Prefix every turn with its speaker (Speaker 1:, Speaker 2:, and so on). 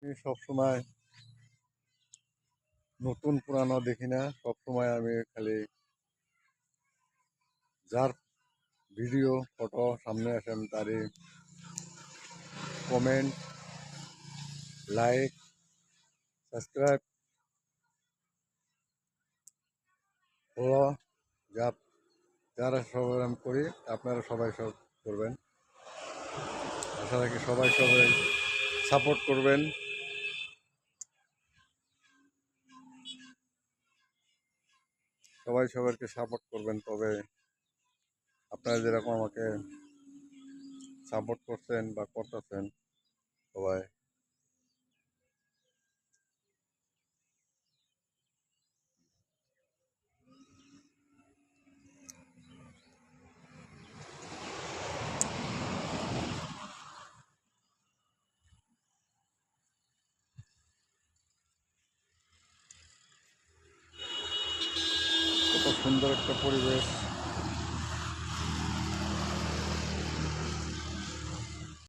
Speaker 1: আমি সবসময় নতুন পুরানো দেখি না, সবসময় আমি খালি যার ভিডিও ফটো সামনে আসে আমি তারই কমেন্ট, লাইক, সাবস্ক্রাইব, ফলো যা যারা সবাই আমি করি, আপনারা সবাই সব করবেন। আশা রাখি সবাই সবাই সাপোর্ট করবেন। সবাই সবাইকে সাপোর্ট করবেন, তবে আপনারা যেরকম আমাকে সাপোর্ট করছেন বা করতেছেন সবাই। কত সুন্দর একটা পরিবেশ।